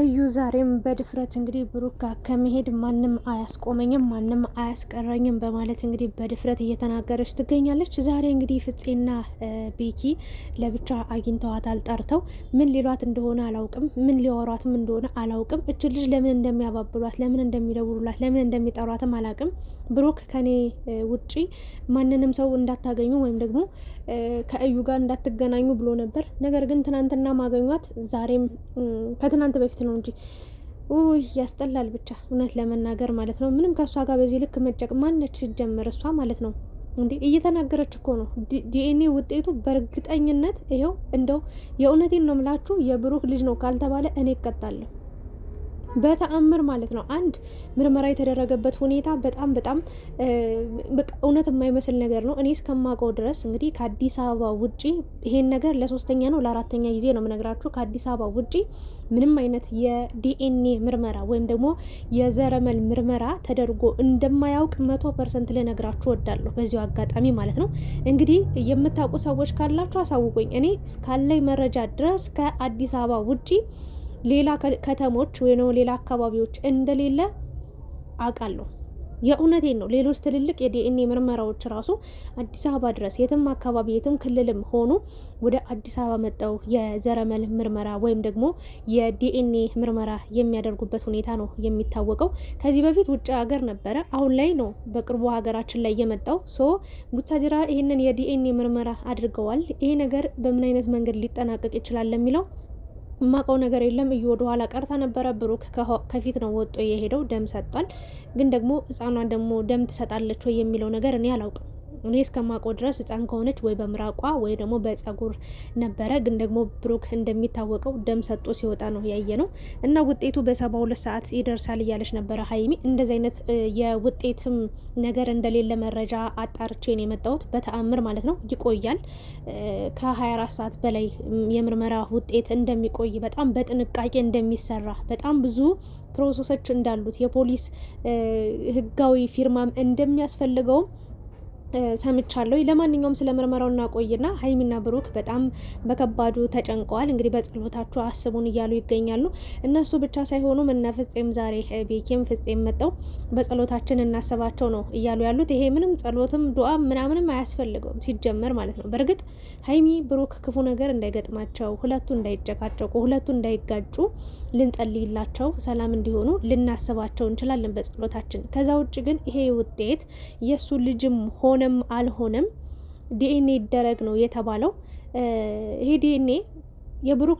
እዩ ዛሬም በድፍረት እንግዲህ ብሩክ ጋር ከመሄድ ማንም አያስቆመኝም፣ ማንም አያስቀረኝም በማለት እንግዲህ በድፍረት እየተናገረች ትገኛለች። ዛሬ እንግዲህ ፍፄና ቤኪ ለብቻ አግኝተዋታል። ጠርተው ምን ሊሏት እንደሆነ አላውቅም፣ ምን ሊያወሯትም እንደሆነ አላውቅም። እች ልጅ ለምን እንደሚያባብሏት፣ ለምን እንደሚደውሉላት፣ ለምን እንደሚጠሯትም አላውቅም። ብሩክ ከኔ ውጪ ማንንም ሰው እንዳታገኙ ወይም ደግሞ ከእዩ ጋር እንዳትገናኙ ብሎ ነበር። ነገር ግን ትናንትና ማገኟት ዛሬም ከትናንት በፊት ነው እንጂ ያስጠላል። ብቻ እውነት ለመናገር ማለት ነው ምንም ከእሷ ጋር በዚህ ልክ መጨቅ ማነች ሲጀመር እሷ ማለት ነው እንዴ? እየተናገረች እኮ ነው። ዲኤንኤ ውጤቱ በእርግጠኝነት ይኸው እንደው የእውነቴን ነው ምላችሁ የብሩክ ልጅ ነው ካልተባለ እኔ እቀጣለሁ በተአምር ማለት ነው። አንድ ምርመራ የተደረገበት ሁኔታ በጣም እውነት የማይመስል ነገር ነው። እኔ እስከማውቀው ድረስ እንግዲህ ከአዲስ አበባ ውጪ ይሄን ነገር ለሶስተኛ ነው ለአራተኛ ጊዜ ነው የምነግራችሁ። ከአዲስ አበባ ውጪ ምንም አይነት የዲኤንኤ ምርመራ ወይም ደግሞ የዘረመል ምርመራ ተደርጎ እንደማያውቅ 100% ልነግራችሁ ወዳለሁ በዚሁ አጋጣሚ ማለት ነው። እንግዲህ የምታውቁ ሰዎች ካላችሁ አሳውቁኝ። እኔ እስካለኝ መረጃ ድረስ ከአዲስ አበባ ውጪ ሌላ ከተሞች ወይ ነው ሌላ አካባቢዎች እንደሌለ አውቃለሁ። የእውነቴን ነው። ሌሎች ትልልቅ የዲኤንኤ ምርመራዎች ራሱ አዲስ አበባ ድረስ የትም አካባቢ የትም ክልልም ሆኑ ወደ አዲስ አበባ መጠው የዘረመል ምርመራ ወይም ደግሞ የዲኤንኤ ምርመራ የሚያደርጉበት ሁኔታ ነው የሚታወቀው። ከዚህ በፊት ውጭ ሀገር ነበረ፣ አሁን ላይ ነው በቅርቡ ሀገራችን ላይ የመጣው። ቡታጅራ ይህንን የዲኤንኤ ምርመራ አድርገዋል። ይሄ ነገር በምን አይነት መንገድ ሊጠናቀቅ ይችላል ለሚለው ማቀው ነገር የለም። እዩ ወደ ኋላ ቀርታ ነበረ። ብሩክ ከፊት ነው ወጦ የሄደው። ደም ሰጥቷል። ግን ደግሞ ህፃኗን ደግሞ ደም ትሰጣለች ወይ የሚለው ነገር እኔ አላውቅም። እኔ እስከማውቀው ድረስ ህፃን ከሆነች ወይ በምራቋ ወይ ደግሞ በጸጉር ነበረ። ግን ደግሞ ብሩክ እንደሚታወቀው ደም ሰጥቶ ሲወጣ ነው ያየ ነው። እና ውጤቱ በ72 ሰዓት ይደርሳል እያለች ነበረ ሀይሚ። እንደዚህ አይነት የውጤትም ነገር እንደሌለ መረጃ አጣርቼ ነው የመጣሁት። በተአምር ማለት ነው ይቆያል። ከ24 ሰዓት በላይ የምርመራ ውጤት እንደሚቆይ፣ በጣም በጥንቃቄ እንደሚሰራ፣ በጣም ብዙ ፕሮሰሶች እንዳሉት፣ የፖሊስ ህጋዊ ፊርማም እንደሚያስፈልገውም ሰምቻለሁ። ለማንኛውም ስለ ምርመራው እናቆይና ሀይሚና ብሩክ በጣም በከባዱ ተጨንቀዋል። እንግዲህ በጸሎታችሁ አስቡን እያሉ ይገኛሉ። እነሱ ብቻ ሳይሆኑም እነ ፍፄም ዛሬ ቤኪም ፍፄም መጠው በጸሎታችን እናስባቸው ነው እያሉ ያሉት። ይሄ ምንም ጸሎትም ዱዓ ምናምንም አያስፈልገውም ሲጀመር ማለት ነው። በእርግጥ ሀይሚ ብሩክ ክፉ ነገር እንዳይገጥማቸው፣ ሁለቱ እንዳይጨቃጨቁ፣ ሁለቱ እንዳይጋጩ ልንጸልይላቸው፣ ሰላም እንዲሆኑ ልናስባቸው እንችላለን በጸሎታችን። ከዛ ውጭ ግን ይሄ ውጤት የእሱ ልጅም ሆነ አልሆነም ዲኤንኤ ይደረግ ነው የተባለው። ይሄ ዲኤንኤ የብሩክ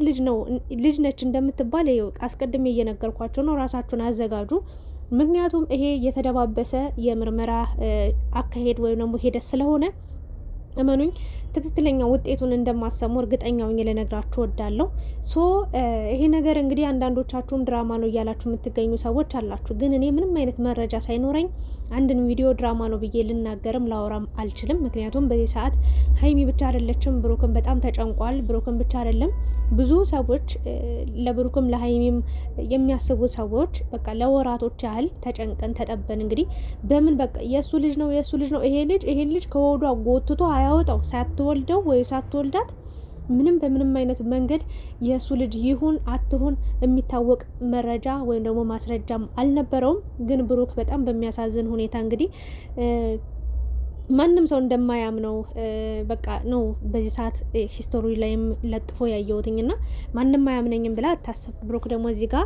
ልጅ ነች እንደምትባል አስቀድሜ እየነገርኳቸው ነው። ራሳችሁን አዘጋጁ። ምክንያቱም ይሄ የተደባበሰ የምርመራ አካሄድ ወይም ደግሞ ሂደት ስለሆነ እመኑኝ ትክክለኛ ውጤቱን እንደማሰሙ እርግጠኛው ልነግራችሁ ወዳለሁ። ይሄ ነገር እንግዲህ አንዳንዶቻችሁም ድራማ ነው እያላችሁ የምትገኙ ሰዎች አላችሁ። ግን እኔ ምንም አይነት መረጃ ሳይኖረኝ አንድን ቪዲዮ ድራማ ነው ብዬ ልናገርም ላወራም አልችልም። ምክንያቱም በዚህ ሰዓት ሀይሚ ብቻ አይደለችም፣ ብሩክም በጣም ተጨንቋል። ብሩክም ብቻ አይደለም ብዙ ሰዎች ለብሩክም ለሀይሚም የሚያስቡ ሰዎች በቃ ለወራቶች ያህል ተጨንቀን ተጠበን እንግዲህ በምን በቃ የእሱ ልጅ ነው ይሄ ልጅ ከወዷ ጎትቶ አያወጣው ሳትወልደው ወይ ሳትወልዳት ምንም በምንም አይነት መንገድ የእሱ ልጅ ይሁን አትሁን የሚታወቅ መረጃ ወይም ደግሞ ማስረጃም አልነበረውም። ግን ብሩክ በጣም በሚያሳዝን ሁኔታ እንግዲህ ማንም ሰው እንደማያምነው በቃ ነው በዚህ ሰዓት ሂስቶሪ ላይም ለጥፎ ያየሁትኝና ማንም አያምነኝም ብላ አታስብ። ብሩክ ደግሞ እዚህ ጋር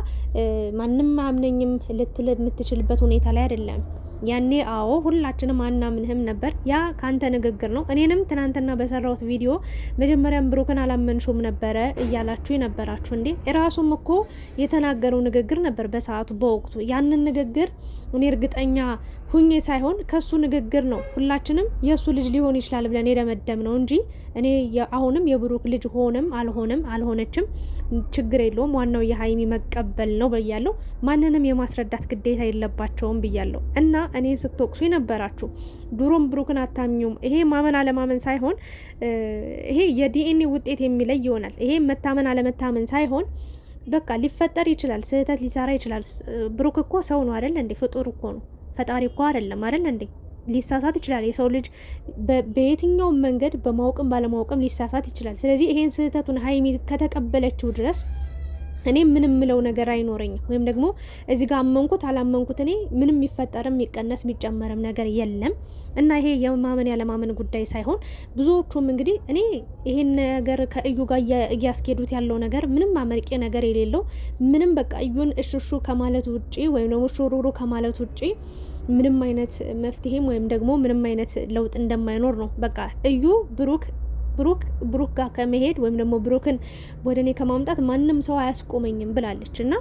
ማንም አያምነኝም ልትል የምትችልበት ሁኔታ ላይ አይደለም። ያኔ አዎ ሁላችንም አናምንህም ነበር። ያ ካንተ ንግግር ነው። እኔንም ትናንትና በሰራሁት ቪዲዮ መጀመሪያም ብሩክን አላመንሹም ነበረ እያላችሁ የነበራችሁ እንዴ ራሱም እኮ የተናገረው ንግግር ነበር በሰዓቱ በወቅቱ። ያንን ንግግር እኔ እርግጠኛ ሁኜ ሳይሆን ከሱ ንግግር ነው ሁላችንም የሱ ልጅ ሊሆን ይችላል ብለን የደመደም ነው እንጂ እኔ አሁንም የብሩክ ልጅ ሆነም አልሆነችም ችግር የለውም። ዋናው የሀይሚ መቀበል ነው ብያለሁ። ማንንም የማስረዳት ግዴታ የለባቸውም ብያለሁ። እና እኔን ስትወቅሱ የነበራችሁ ድሮም ብሩክን አታምኙም። ይሄ ማመን አለማመን ሳይሆን ይሄ የዲኤንኤ ውጤት የሚለይ ይሆናል። ይሄ መታመን አለመታመን ሳይሆን በቃ ሊፈጠር ይችላል፣ ስህተት ሊሰራ ይችላል። ብሩክ እኮ ሰው ነው አይደል እንዴ? ፍጡር እኮ ነው፣ ፈጣሪ እኮ አይደለም አይደል እንዴ? ሊሳሳት ይችላል። የሰው ልጅ በየትኛውም መንገድ በማወቅም ባለማወቅም ሊሳሳት ይችላል። ስለዚህ ይሄን ስህተቱን ሀይሚ ከተቀበለችው ድረስ እኔ ምንም ምለው ነገር አይኖረኝም። ወይም ደግሞ እዚህ ጋር አመንኩት አላመንኩት እኔ ምንም የሚፈጠርም የሚቀነስ የሚጨመርም ነገር የለም። እና ይሄ የማመን ያለማመን ጉዳይ ሳይሆን ብዙዎቹም እንግዲህ እኔ ይሄን ነገር ከእዩ ጋር እያስኬዱት ያለው ነገር ምንም አመርቂ ነገር የሌለው ምንም በቃ እዩን እሽሹ ከማለት ውጪ ወይም ደግሞ ሹሩሩ ከማለት ውጪ ምንም አይነት መፍትሄም ወይም ደግሞ ምንም አይነት ለውጥ እንደማይኖር ነው። በቃ እዩ ብሩክ ጋር ከመሄድ ወይም ደግሞ ብሩክን ወደ እኔ ከማምጣት ማንም ሰው አያስቆመኝም ብላለች። እና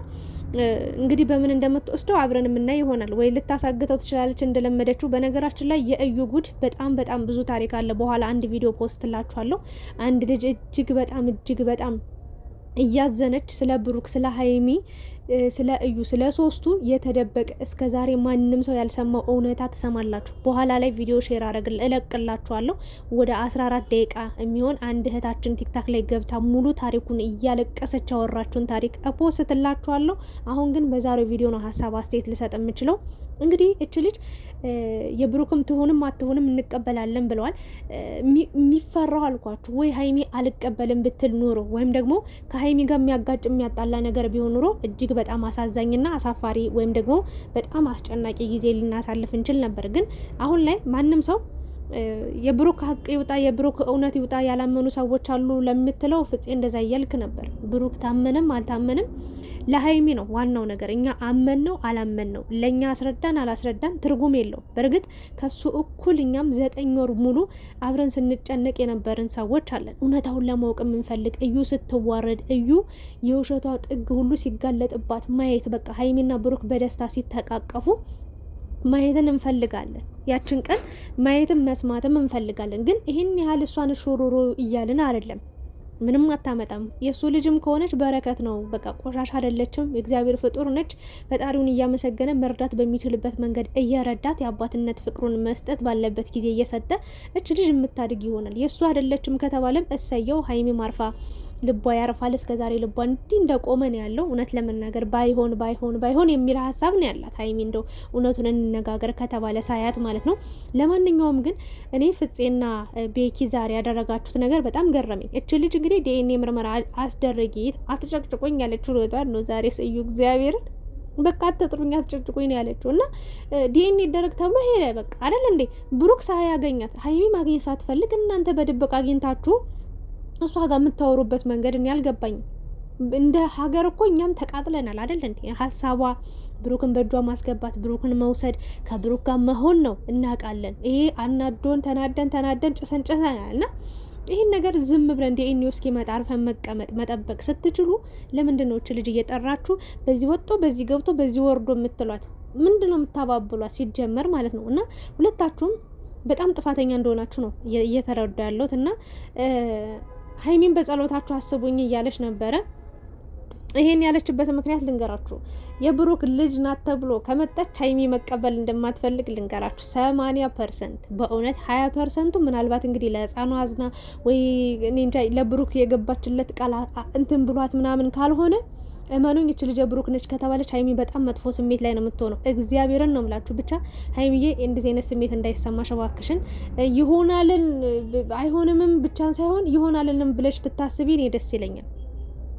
እንግዲህ በምን እንደምትወስደው አብረን የምናይ ይሆናል። ወይ ልታሳግተው ትችላለች እንደለመደችው። በነገራችን ላይ የእዩ ጉድ በጣም ብዙ ታሪክ አለ። በኋላ አንድ ቪዲዮ ፖስት ላችኋለሁ። አንድ ልጅ እጅግ በጣም እያዘነች ስለ ብሩክ፣ ስለ ሀይሚ፣ ስለ እዩ፣ ስለ ሶስቱ የተደበቀ እስከ ዛሬ ማንም ሰው ያልሰማው እውነታ ትሰማላችሁ። በኋላ ላይ ቪዲዮ ሼር እለቅላችኋለሁ። ወደ 14 ደቂቃ የሚሆን አንድ እህታችን ቲክታክ ላይ ገብታ ሙሉ ታሪኩን እያለቀሰች ያወራችሁን ታሪክ እፖስትላችኋለሁ። አሁን ግን በዛሬው ቪዲዮ ነው ሀሳብ አስተያየት ልሰጥ የምችለው። እንግዲህ እች ልጅ የብሩክም ትሆንም አትሆንም እንቀበላለን ብለዋል። የሚፈራው አልኳችሁ ወይ ሀይሚ አልቀበልም ብትል ኑሮ ወይም ደግሞ ከሀይሚ ጋር የሚያጋጭ የሚያጣላ ነገር ቢሆን ኑሮ እጅግ በጣም አሳዛኝና አሳፋሪ ወይም ደግሞ በጣም አስጨናቂ ጊዜ ልናሳልፍ እንችል ነበር። ግን አሁን ላይ ማንም ሰው የብሩክ ሀቅ ይውጣ የብሩክ እውነት ይውጣ ያላመኑ ሰዎች አሉ ለምትለው ፍፄ እንደዛ እያልክ ነበር። ብሩክ ታመንም አልታመንም ለሀይሚ ነው ዋናው ነገር። እኛ አመን ነው አላመን ነው ለእኛ አስረዳን አላስረዳን ትርጉም የለው። በእርግጥ ከሱ እኩል እኛም 9 ወር ሙሉ አብረን ስንጨነቅ የነበርን ሰዎች አለን። እውነታውን ለማወቅ የምንፈልግ እዩ ስትዋረድ፣ እዩ የውሸቷ ጥግ ሁሉ ሲጋለጥባት ማየት በቃ ሀይሚና ብሩክ በደስታ ሲተቃቀፉ ማየትን እንፈልጋለን። ያችን ቀን ማየትም መስማትም እንፈልጋለን። ግን ይህን ያህል እሷን ሹሩሩ እያልን አይደለም። ምንም አታመጣም። የእሱ ልጅም ከሆነች በረከት ነው። በቃ ቆሻሻ አይደለችም። የእግዚአብሔር ፍጡር ነች። ፈጣሪውን እያመሰገነ መርዳት በሚችልበት መንገድ እየረዳት የአባትነት ፍቅሩን መስጠት ባለበት ጊዜ እየሰጠ እች ልጅ የምታድግ ይሆናል። የእሱ አይደለችም ከተባለም እሰየው። ሀይሚ ማርፋ ልቧ ያርፋል። እስከዛሬ ልቧ እንዲህ እንደቆመ ነው ያለው። እውነት ለመናገር ባይሆን የሚል ሀሳብ ነው ያላት ሀይሚ። እንደው እውነቱን እንነጋገር ከተባለ ሳያት ማለት ነው። ለማንኛውም ግን እኔ ፍፄና ቤኪ ዛሬ ያደረጋችሁት ነገር በጣም ገረመኝ። እች ልጅ እንግዲህ ዲኤንኤ ምርመራ አስደረጊ አትጨቅጭቆኝ ያለችው ሮጣን ነው ዛሬ ስዩ እግዚአብሔርን በቃ አትጥሩኝ አትጨቅጭቆኝ ነው ያለችው። እና ዲኤንኤ ይደረግ ተብሎ ሄደ በቃ አይደል እንዴ? ብሩክ ሳያገኛት ሀይሚ ማግኘት ሳትፈልግ እናንተ በድብቅ አግኝታችሁ እሷ ጋር የምታወሩበት መንገድ እኔ አልገባኝም። እንደ ሀገር እኮ እኛም ተቃጥለናል አይደል እንዴ? ሀሳቧ ብሩክን በእጇ ማስገባት፣ ብሩክን መውሰድ፣ ከብሩክ ጋር መሆን ነው እናውቃለን። ይሄ አናዶን ተናደን ጭሰን እና ይህን ነገር ዝም ብለን ዲኤንኤ እስኪመጣ አርፈን መቀመጥ መጠበቅ ስትችሉ ለምንድን ነው እች ልጅ እየጠራችሁ በዚህ ወጥቶ በዚህ ገብቶ በዚህ ወርዶ የምትሏት? ምንድን ነው የምታባብሏት ሲጀመር ማለት ነው? እና ሁለታችሁም በጣም ጥፋተኛ እንደሆናችሁ ነው እየተረዱ ያለሁት። እና ሀይሚን በጸሎታችሁ አስቡኝ እያለች ነበረ። ይሄን ያለችበት ምክንያት ልንገራችሁ። የብሩክ ልጅ ናት ተብሎ ከመጣች ሀይሚ መቀበል እንደማትፈልግ ልንገራችሁ። 80% በእውነት 20%ቱ ምናልባት እንግዲህ ለህፃኑ አዝና ወይ እኔ እንጃ ለብሩክ የገባችለት ቃል እንትን ብሏት ምናምን ካልሆነ እመኑኝ እች ልጅ ብሩክ ነች ከተባለች ሀይሚ በጣም መጥፎ ስሜት ላይ ነው የምትሆነው። እግዚአብሔርን ነው የምላችሁ። ብቻ ሀይሚዬ እንደዚህ አይነት ስሜት እንዳይሰማሽ እባክሽን። ይሆናልን አይሆንምም ብቻን ሳይሆን ይሆናልንም ብለሽ ብታስቢ እኔ ደስ ይለኛል።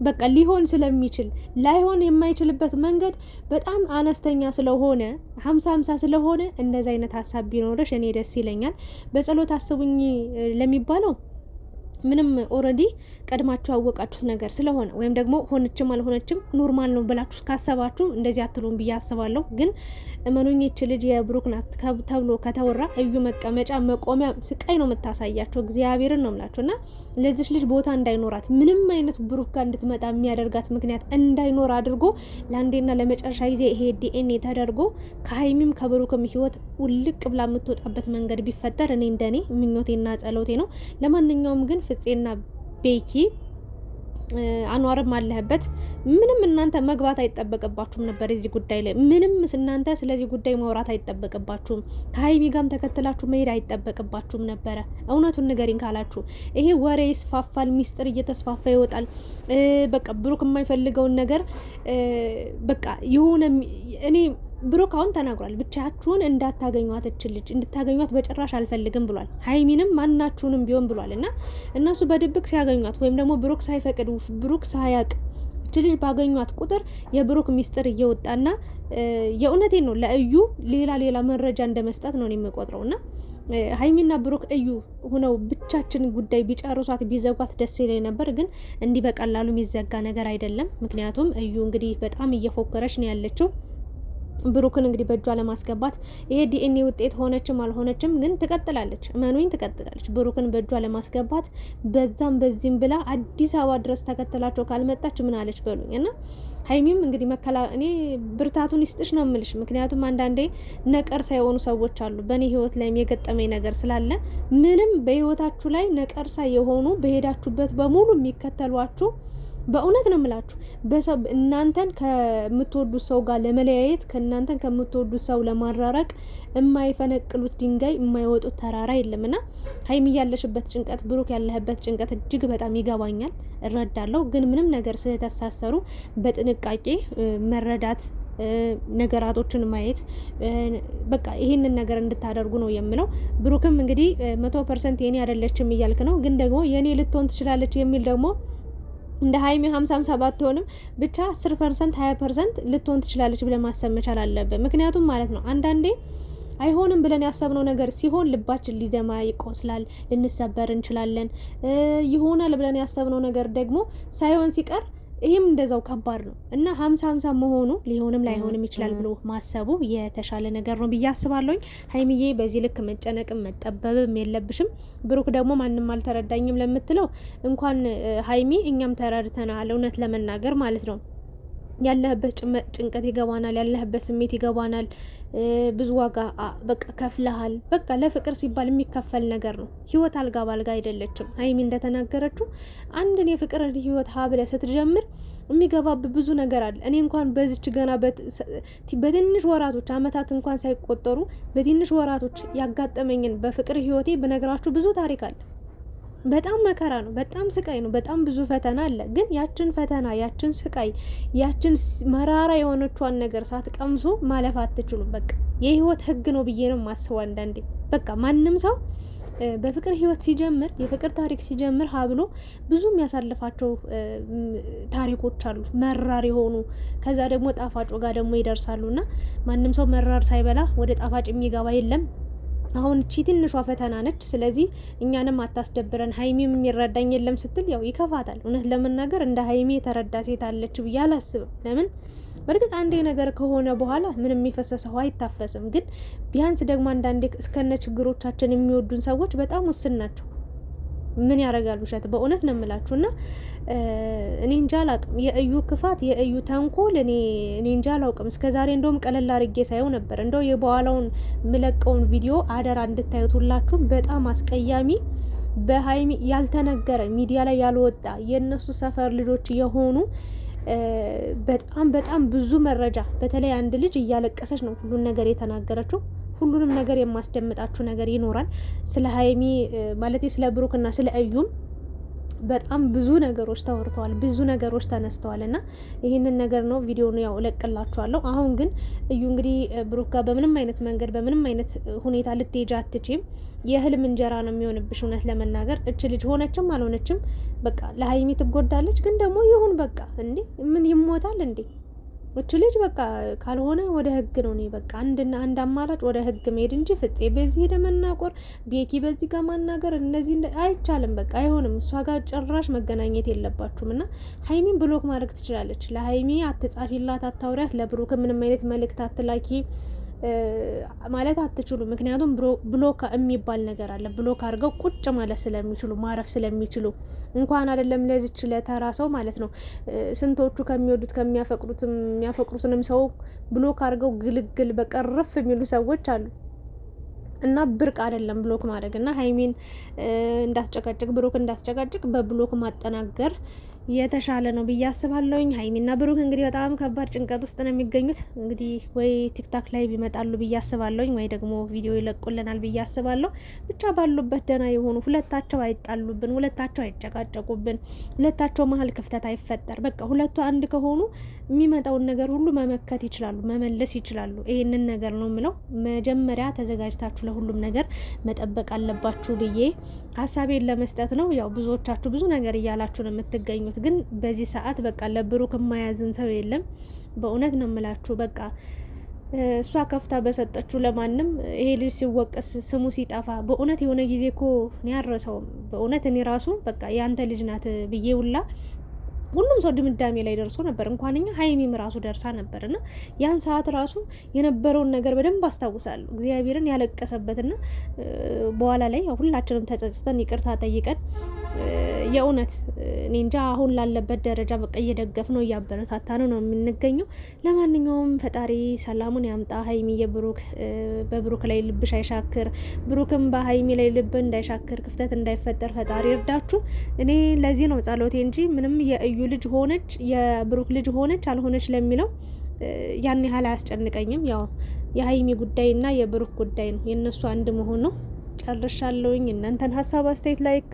በቃ ሊሆን ስለሚችል ላይሆን የማይችልበት መንገድ በጣም አነስተኛ ስለሆነ 50-50 ስለሆነ እንደዚህ አይነት ሀሳብ ቢኖርሽ እኔ ደስ ይለኛል። በጸሎት አስቡኝ ለሚባለው ምንም ኦልሬዲ ቀድማችሁ ያወቃችሁት ነገር ስለሆነ ወይም ደግሞ ሆነችም አልሆነችም ኖርማል ነው ብላችሁ ካሰባችሁ እንደዚህ አትሉም ብዬ አስባለሁ። ግን እመኑኝ ይች ልጅ የብሩክ ናት ተብሎ ከተወራ እዩ መቀመጫ መቆሚያ ስቃይ ነው የምታሳያቸው። እግዚአብሔርን ነው የምላቸው። እና ለዚች ልጅ ቦታ እንዳይኖራት ምንም አይነት ብሩክ ጋር እንድትመጣ የሚያደርጋት ምክንያት እንዳይኖር አድርጎ ለአንዴና ለመጨረሻ ጊዜ ይሄ ዲኤንኤ ተደርጎ ከሀይሚም ከብሩክም ህይወት ውልቅ ብላ የምትወጣበት መንገድ ቢፈጠር እኔ እንደኔ ምኞቴና ጸሎቴ ነው። ለማንኛውም ግን ፍፄና ቤኪ አኗርም አለህበት ምንም እናንተ መግባት አይጠበቅባችሁም ነበር እዚህ ጉዳይ ላይ ምንም እናንተ ስለዚህ ጉዳይ ማውራት አይጠበቅባችሁም። ከሀይሚ ጋርም ተከትላችሁ መሄድ አይጠበቅባችሁም ነበረ። እውነቱን ንገሪኝ ካላችሁ ይሄ ወሬ ይስፋፋል፣ ሚስጥር እየተስፋፋ ይወጣል። በቃ ብሩክ የማይፈልገውን ነገር በቃ የሆነ እኔ ብሩክ አሁን ተናግሯል። ብቻችሁን እንዳታገኟት እችል ልጅ እንድታገኟት በጭራሽ አልፈልግም ብሏል። ሀይሚንም ማናችሁንም ቢሆን ብሏል። እና እነሱ በድብቅ ሲያገኟት ወይም ደግሞ ብሩክ ሳይፈቅድ ብሩክ ሳያቅ እች ልጅ ባገኟት ቁጥር የብሩክ ሚስጥር እየወጣና የእውነቴን ነው ለእዩ ሌላ መረጃ እንደመስጠት ነው የሚቆጥረው። እና ሀይሚና ብሩክ እዩ ሆነው ብቻችን ጉዳይ ቢጨርሷት ቢዘጓት ደስ ይለኝ ነበር፣ ግን እንዲህ በቀላሉ የሚዘጋ ነገር አይደለም። ምክንያቱም እዩ እንግዲህ በጣም እየፎከረች ነው ያለችው ብሩክን እንግዲህ በእጇ ለማስገባት። ይሄ ዲኤንኤ ውጤት ሆነችም አልሆነችም ግን ትቀጥላለች፣ እመኑኝ ትቀጥላለች። ብሩክን በእጇ ለማስገባት በዛም በዚህም ብላ አዲስ አበባ ድረስ ተከተላቸው ካልመጣች ምን አለች በሉኝ። እና ሀይሚም እንግዲህ እኔ ብርታቱን ይስጥሽ ነው የምልሽ። ምክንያቱም አንዳንዴ ነቀርሳ የሆኑ ሰዎች አሉ። በእኔ ህይወት ላይም የገጠመኝ ነገር ስላለ ምንም በህይወታችሁ ላይ ነቀርሳ የሆኑ በሄዳችሁበት በሙሉ የሚከተሏችሁ በእውነት ነው የምላችሁ እናንተን ከምትወዱት ሰው ጋር ለመለያየት ከእናንተን ከምትወዱት ሰው ለማራረቅ የማይፈነቅሉት ድንጋይ የማይወጡት ተራራ የለምና ሀይሚ ያለሽበት ጭንቀት፣ ብሩክ ያለህበት ጭንቀት እጅግ በጣም ይገባኛል፣ እረዳለሁ። ግን ምንም ነገር ስለተሳሰሩ በጥንቃቄ መረዳት ነገራቶችን ማየት በቃ ይሄንን ነገር እንድታደርጉ ነው የምለው። ብሩክም እንግዲህ 100% የኔ አይደለችም እያልክ ነው፣ ግን ደግሞ የኔ ልትሆን ትችላለች የሚል ደግሞ እንደ ሀይሚ 50-50 ባትሆንም ብቻ 10% 20% ልትሆን ትችላለች ብለን ማሰብ መቻል አለብን። ምክንያቱም ማለት ነው አንዳንዴ አይሆንም ብለን ያሰብነው ነገር ሲሆን ልባችን ሊደማ ይቆስላል፣ ልንሰበር እንችላለን። ይሆናል ብለን ያሰብነው ነገር ደግሞ ሳይሆን ሲቀር ይህም እንደዛው ከባድ ነው እና 50-50 መሆኑ ሊሆንም ላይሆንም ይችላል ብሎ ማሰቡ የተሻለ ነገር ነው ብዬ አስባለሁኝ። ሀይሚዬ በዚህ ልክ መጨነቅም መጠበብም የለብሽም። ብሩክ ደግሞ ማንም አልተረዳኝም ለምትለው እንኳን ሀይሚ እኛም ተረድተናል፣ እውነት ለመናገር ማለት ነው። ያለህበት ጭንቀት ይገባናል፣ ያለህበት ስሜት ይገባናል። ብዙ ዋጋ በቃ ከፍለሃል። በቃ ለፍቅር ሲባል የሚከፈል ነገር ነው። ህይወት አልጋ ባልጋ አይደለችም። ሀይሚ እንደተናገረችው አንድን የፍቅር ህይወት ሀብለ ስትጀምር የሚገባብ ብዙ ነገር አለ። እኔ እንኳን በዚች ገና በትንሽ ወራቶች አመታት እንኳን ሳይቆጠሩ በትንሽ ወራቶች ያጋጠመኝን በፍቅር ህይወቴ ብነግራችሁ ብዙ ታሪክ አለ። በጣም መከራ ነው፣ በጣም ስቃይ ነው፣ በጣም ብዙ ፈተና አለ። ግን ያችን ፈተና ያችን ስቃይ ያችን መራራ የሆነቿን ነገር ሳትቀምሱ ማለፍ አትችሉም። በቃ የህይወት ህግ ነው ብዬ ነው ማስበው። አንዳንዴ በቃ ማንም ሰው በፍቅር ህይወት ሲጀምር የፍቅር ታሪክ ሲጀምር ሀብሎ ብዙ የሚያሳልፋቸው ታሪኮች አሉ፣ መራር የሆኑ ከዛ ደግሞ ጣፋጭ ጋር ደግሞ ይደርሳሉና ማንም ሰው መራር ሳይበላ ወደ ጣፋጭ የሚገባ የለም። አሁን እቺ ትንሿ ፈተና ነች። ስለዚህ እኛንም አታስደብረን። ሀይሚም የሚረዳኝ የለም ስትል ያው ይከፋታል። እውነት ለመናገር እንደ ሀይሚ የተረዳ ሴት አለች ብዬ አላስብም። ለምን በእርግጥ አንዴ ነገር ከሆነ በኋላ ምንም የፈሰሰ ውሃ አይታፈስም። ግን ቢያንስ ደግሞ አንዳንዴ እስከነ ችግሮቻችን የሚወዱን ሰዎች በጣም ውስን ናቸው። ምን ያደርጋል ውሸት፣ በእውነት ነው የምላችሁ። እና እኔ እንጃ አላውቅም፣ የእዩ ክፋት የእዩ ተንኮል እኔ እንጃ አላውቅም። እስከዛሬ እንደውም ቀለል አድርጌ ሳይሆን ነበር። እንደው የበኋላውን ምለቀውን ቪዲዮ አደራ እንድታዩት ሁላችሁም። በጣም አስቀያሚ በሀይሚ ያልተነገረ ሚዲያ ላይ ያልወጣ የእነሱ ሰፈር ልጆች የሆኑ በጣም ብዙ መረጃ። በተለይ አንድ ልጅ እያለቀሰች ነው ሁሉን ነገር የተናገረችው። ሁሉንም ነገር የማስደምጣችሁ ነገር ይኖራል። ስለ ሀይሚ ማለት ስለ ብሩክና ስለ እዩም በጣም ብዙ ነገሮች ተወርተዋል፣ ብዙ ነገሮች ተነስተዋል። እና ይህንን ነገር ነው ቪዲዮን ያው እለቅላችኋለሁ። አሁን ግን እዩ እንግዲህ ብሩክ ጋር በምንም አይነት መንገድ በምንም አይነት ሁኔታ ልትሄጂ አትችም። የህልም እንጀራ ነው የሚሆንብሽ። እውነት ለመናገር እች ልጅ ሆነችም አልሆነችም በቃ ለሀይሚ ትጎዳለች። ግን ደግሞ ይሁን በቃ እንዴ ምን ይሞታል እንዴ? እች ልጅ በቃ ካልሆነ ወደ ህግ ነው። እኔ በቃ አንድ አማራጭ ወደ ህግ መሄድ እንጂ ፍፄ በዚህ ሄደ መናቆር፣ ቤኪ በዚህ ጋር ማናገር እነዚህ አይቻልም። በቃ አይሆንም። እሷ ጋር ጭራሽ መገናኘት የለባችሁም። እና ሀይሚን ብሎክ ማድረግ ትችላለች። ለሀይሚ አትጻፊላት፣ አታውሪያት። ለብሩክ ምንም አይነት መልእክት አትላኪ ማለት አትችሉ። ምክንያቱም ብሎክ የሚባል ነገር አለ። ብሎክ አድርገው ቁጭ ማለት ስለሚችሉ ማረፍ ስለሚችሉ እንኳን አይደለም ለዚች ለተራ ሰው ማለት ነው። ስንቶቹ ከሚወዱት የሚያፈቅሩትንም ሰው ብሎክ አድርገው ግልግል በቀረፍ የሚሉ ሰዎች አሉ። እና ብርቅ አይደለም ብሎክ ማድረግ። እና ሀይሚን እንዳስጨቃጭቅ ብሩክ እንዳስጨቃጭቅ በብሎክ ማጠናገር የተሻለ ነው ብዬ አስባለሁኝ። ሀይሚና ብሩክ እንግዲህ በጣም ከባድ ጭንቀት ውስጥ ነው የሚገኙት። እንግዲህ ወይ ቲክታክ ላይ ቢመጣሉ ብዬ አስባለሁኝ፣ ወይ ደግሞ ቪዲዮ ይለቁልናል ብዬ አስባለሁ። ብቻ ባሉበት ደህና የሆኑ ሁለታቸው አይጣሉብን፣ ሁለታቸው አይጨቃጨቁብን፣ ሁለታቸው መሀል ክፍተት አይፈጠር። በቃ ሁለቱ አንድ ከሆኑ የሚመጣውን ነገር ሁሉ መመከት ይችላሉ፣ መመለስ ይችላሉ። ይህንን ነገር ነው የምለው። መጀመሪያ ተዘጋጅታችሁ ለሁሉም ነገር መጠበቅ አለባችሁ ብዬ ሀሳቤን ለመስጠት ነው። ያው ብዙዎቻችሁ ብዙ ነገር እያላችሁ ነው የምትገኙት ግን በዚህ ሰዓት በቃ ለብሩክ የማያዝን ሰው የለም። በእውነት ነው የምላችሁ። በቃ እሷ ከፍታ በሰጠችው ለማንም ይሄ ልጅ ሲወቀስ ስሙ ሲጠፋ በእውነት የሆነ ጊዜ እኮ እኔ አልረሳውም። በእውነት እኔ ራሱ በቃ ያንተ ልጅ ናት ብዬ ውላ ሁሉም ሰው ድምዳሜ ላይ ደርሶ ነበር። እንኳንኛ ሀይሚም ራሱ ደርሳ ነበር እና ያን ሰዓት ራሱ የነበረውን ነገር በደንብ አስታውሳለሁ። እግዚአብሔርን ያለቀሰበትና በኋላ ላይ ሁላችንም ተጸጽተን ይቅርታ ጠይቀን የእውነት እኔ እንጃ አሁን ላለበት ደረጃ በቃ እየደገፍ ነው እያበረታታ ነው የምንገኘው። ለማንኛውም ፈጣሪ ሰላሙን ያምጣ። ሀይሚ በብሩክ ላይ ልብሽ አይሻክር፣ ብሩክም በሀይሚ ላይ ልብ እንዳይሻክር፣ ክፍተት እንዳይፈጠር ፈጣሪ እርዳችሁ። እኔ ለዚህ ነው ጸሎቴ እንጂ ምንም የእዩ ልጅ ሆነች የብሩክ ልጅ ሆነች አልሆነች ለሚለው ያን ያህል አያስጨንቀኝም። ያው የሀይሚ ጉዳይና የብሩክ ጉዳይ ነው፣ የእነሱ አንድ መሆን ነው። ጨርሻለሁኝ። እናንተን ሀሳብ አስተያየት፣ ላይክ፣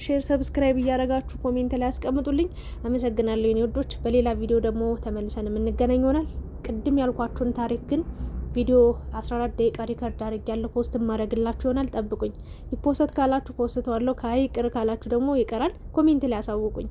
ሼር፣ ሰብስክራይብ እያደረጋችሁ ኮሜንት ላይ አስቀምጡልኝ። አመሰግናለሁ የኔ ወዶች። በሌላ ቪዲዮ ደግሞ ተመልሰን የምንገናኝ ይሆናል። ቅድም ያልኳችሁን ታሪክ ግን ቪዲዮ 14 ደቂቃ ሪከርድ አድርግ ያለው ፖስት ማድረግላችሁ ይሆናል። ጠብቁኝ። ይፖስት ካላችሁ ፖስት ዋለው፣ ካይ ቅር ካላችሁ ደግሞ ይቀራል። ኮሜንት ላይ አሳውቁኝ።